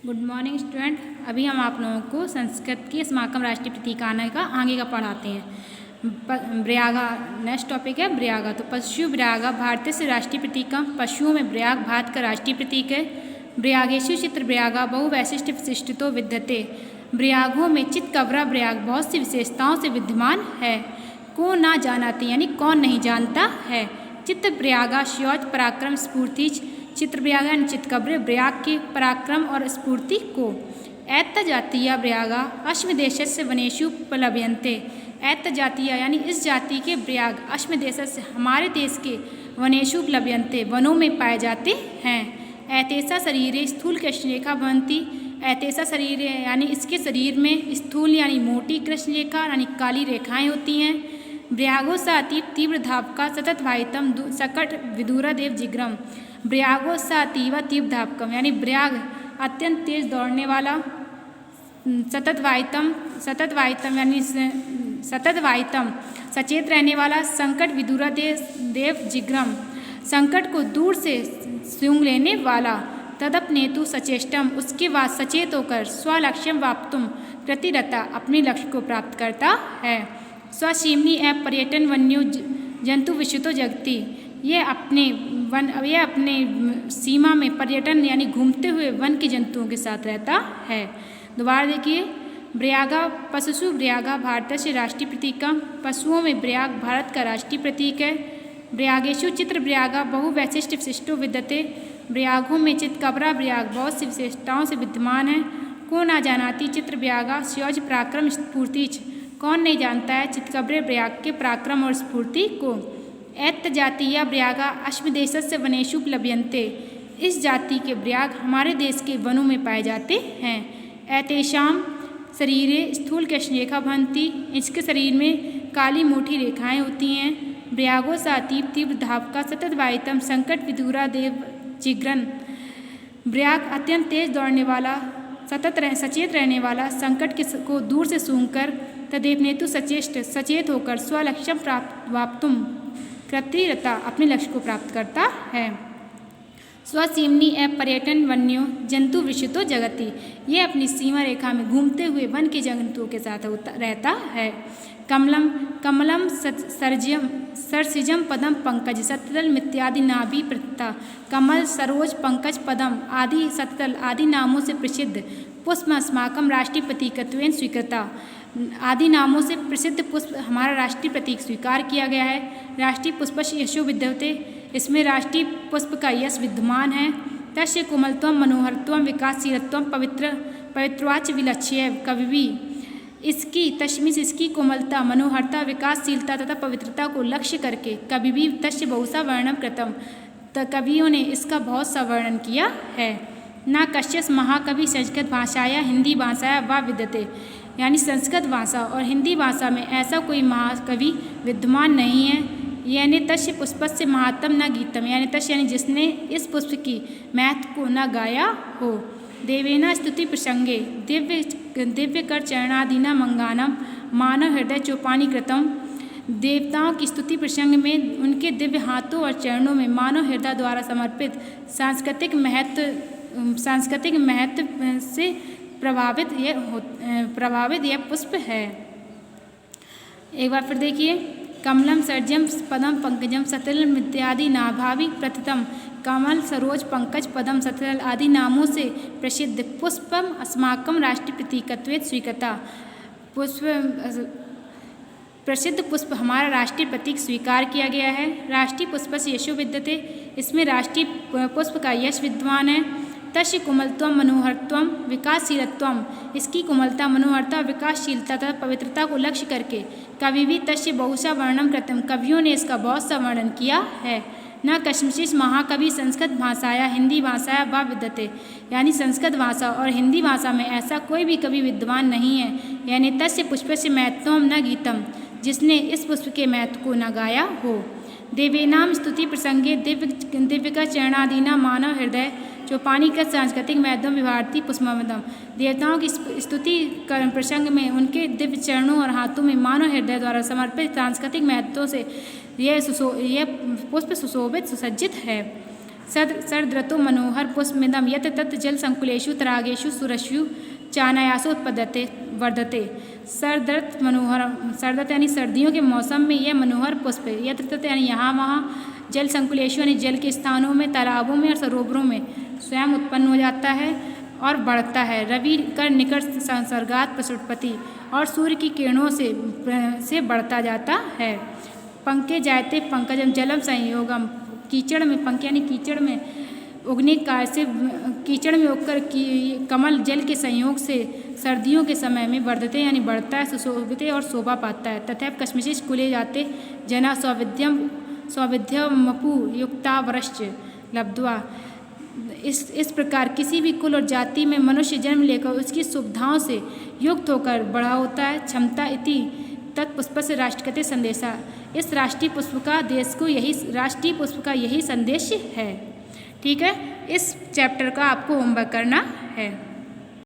Good morning student. अभी हम आप लोगों को संस्कृत की अस्माकं राष्ट्रीय प्रतीकाना का आगे का पढ़ाते हैं। ब्रयागा नेक्स्ट टॉपिक है ब्रयागा। तो पशु ब्रयागा भारतीय से राष्ट्रीय प्रतीक। पशुओं में ब्रयाग भारत का राष्ट्रीय प्रतीक है। ब्रयागेशु चित्र ब्रयागा बहु वैशिष्ट विशिष्टतो विद्यते। ब्रयागों में चित कवरा ब्रयाग बहुत सी विशेषताओं से विद्यमान है। को ना जानाते यानी कौन नहीं जानता है। चित्त ब्रयागा शौच पराक्रम स्फूर्ति। चित्र ब्रयागा यानी चितकब्र ब्रयाग के पराक्रम और स्फूर्ति को। ऐत्त जातीय ब्रयागा अश्म देशस्य वनेषु प्लवयन्ते। ऐत्त जातीय यानी इस जाति के ब्रयाग अश्म देशस्य हमारे देश के वनेषु प्लवयन्ते वनों में पाए जाते हैं। ऐतेषा शरीरे स्थूल कृष्णरेखा भवन्ति। ऐतेषा शरीर यानी इसके शरीर में स्थूल यानी मोटी कृष्णरेखा यानी काली रेखाएं होती हैं। ब्रयागो सा अतीव तीव्र धावका सतत वाहितम सकट विदुरादेव जिग्रम। ब्रयागो सा अतीव तीव्र धावकम यानी ब्रयाग अत्यंत तेज दौड़ने वाला। सतत वाहितम यानी सतत वाहितम सचेत रहने वाला। संकट विदुरादेव जिग्रम संकट को दूर से सूंघ लेने वाला। तदपनेतु सचेष्टम उसके बाद सचेत होकर स्वलक्ष्यम वाप्तुम प्रतिरता अपने लक्ष्य को प्राप्त करता है। स्वसीमनी एप पर्यटन वन्यो जंतु विश्वतो जगती। ये अपने सीमा में पर्यटन यानी घूमते हुए वन के जंतुओं के साथ रहता है। दोबारा देखिए ब्रयागा पशुषु ब्रयागा भारत से राष्ट्रीय प्रतीक। पशुओं में ब्रयाग भारत का राष्ट्रीय प्रतीक है। ब्रयागेशु चित्र ब्रयागा बहु वैशिष्ट विशिष्टो विद्यते। ब्रयागों में चितकबरा ब्रयाग बहुत सी विशेषताओं से विद्यमान है। को ना जानाती चित्र ब्रयागा शौच पराक्रम स्फूर्ति। कौन नहीं जानता है चितकब्रे ब्रयाग के पराक्रम और स्फूर्ति को। ऐत्त जातीय ब्रयागा अश्म देशस्य वनेषु प्लवयन्ते। इस जाति के ब्रयाग हमारे देश के वनों में पाए जाते हैं। ऐतेषाम शरीरे स्थूल कृष्णरेखा भवन्ति। इसके शरीर में काली मोटी रेखाएं होती हैं। ब्रयागो सा अतीव तीव्र धावका सतत वाहितम संकट विदुरादेव जिग्रन। ब्रयाग अत्यंत तेज दौड़ने वाला सचेत रहने वाला। संकट को दूर से सूंघकर तदेपनेतु सचेत होकर स्वलक्ष्यम वाप्तुम कृतिरता अपने लक्ष्य को प्राप्त करता है। स्वसीमनी एप पर्यटन वन्यो जंतु विश्वतो जगति। ये अपनी सीमा रेखा में घूमते हुए वन के जंतुओं के साथ रहता है। कमलम सरसिजम पदम पंकज सततल मित्यादि नाभि प्रता। कमल सरोज पंकज पदम आदि सततल आदि नामों से प्रसिद्ध पुष्प अस्माकं राष्ट्रीय प्रतीकत्वेन स्वीकृता। आदि नामों से प्रसिद्ध पुष्प हमारा राष्ट्रीय प्रतीक स्वीकार किया गया है। राष्ट्रीय पुष्पस्य यशो विद्यते। इसमें राष्ट्रीय पुष्प का यश विद्यमान है। तस्य कोमलत्वम मनोहरत्वम विकासशीलत्वम पवित्रवाच विलक्ष्य कवि। इसकी कोमलता मनोहरता विकासशीलता तथा पवित्रता को लक्ष्य करके कवि भी तस्य बहुसा वर्णन कृतम। कवियों ने इसका बहुत सा वर्णन किया है। न कश्चित् महाकवि संस्कृत भाषाया हिंदी भाषाया वा विद्यते। यानी संस्कृत भाषा और हिंदी भाषा में ऐसा कोई महाकवि विद्यमान नहीं है। यानी तस्य पुष्पस्य महात्म न गीतम यानी तस्य यानी जिसने इस पुष्प की महत्व को न गाया हो। देवेना स्तुति प्रसंगे दिव्य कर चरणादीना मंगानम मानव हृदय चौपानी कृतम। देवताओं की स्तुति प्रसंग में उनके दिव्य हाथों और चरणों में मानव हृदय द्वारा समर्पित सांस्कृतिक महत्व से प्रभावित यह पुष्प है। एक बार फिर देखिए कमलम सर्जम पदम पंकजम सतल इत्यादि नाभावि प्रतितम। कमल सरोज पंकज पदम सतल आदि नामों से प्रसिद्ध पुष्पम अस्माकं राष्ट्रीय प्रतीकत्वेन स्वीकृता। प्रसिद्ध पुष्प हमारा राष्ट्रीय प्रतीक स्वीकार किया गया है। राष्ट्रीय पुष्प से यशो विद्यते। इसमें राष्ट्रीय पुष्प का यश विद्यमान है। तस्य कोमलत्वम मनोहरत्वम विकासशीलत्वम। इसकी कोमलता मनोहरता विकासशीलता तथा पवित्रता को लक्ष्य करके कवि भी तस्य बहुसा वर्णन कृतम। कवियों ने इसका बहुत सा वर्णन किया है। न कश्चित् महाकवि संस्कृत भाषाया हिंदी भाषाया वा विद्यते। यानी संस्कृत भाषा और हिंदी भाषा में ऐसा कोई भी कवि विद्यमान नहीं है। यानी तस्य पुष्पस्य महत्वम न गीतम जिसने इस पुष्प के महत्व को न गाया हो। देवेनाम स्तुति प्रसंगे दिव्य का चरणादीना मानव हृदय चौपानी का सांस्कृतिक महत्व विभारती पुष्पमदम। देवताओं की स्तुति प्रसंग में उनके दिव्य चरणों और हाथों में मानव हृदय द्वारा समर्पित सांस्कृतिक महत्वों से यह पुष्प सुशोभित सुसज्जित है। शरदृतु मनोहर पुष्पमिदं यत् तत् जलसंकुलेषु तडागेषु सुरसु चानयासोत्पद्यते वर्धते। शरदृत यानी सर्दियों के मौसम में यह मनोहर पुष्प यत्र तत् यानी यहाँ वहाँ, जल संकुलेशु यानी जल के स्थानों में, तालाबों में और सरोवरों में स्वयं उत्पन्न हो जाता है और बढ़ता है। रवि कर निकट संसर्गात प्रसुप्पति और सूर्य की किरणों से बढ़ता जाता है। पंके जायते पंकजम जलम संयोगम, कीचड़ में, पंख यानी कीचड़ में उगने कार्य से, कीचड़ में उगकर कमल जल के संयोग से सर्दियों के समय में वर्धते यानी बढ़ता है, सुशोभिते और शोभा पाता है। तथा कश्मशिश कुले जाते जना सौविध्यमपु युक्तावरश्च लब्ध्वा। इस प्रकार किसी भी कुल और जाति में मनुष्य जन्म लेकर उसकी सुविधाओं से युक्त होकर बड़ा होता है। क्षमता इति तत्पुष्प से राष्ट्रगते संदेशा, इस राष्ट्रीय पुष्प का देश को यही संदेश है। ठीक है, इस चैप्टर का आपको होमवर्क करना है।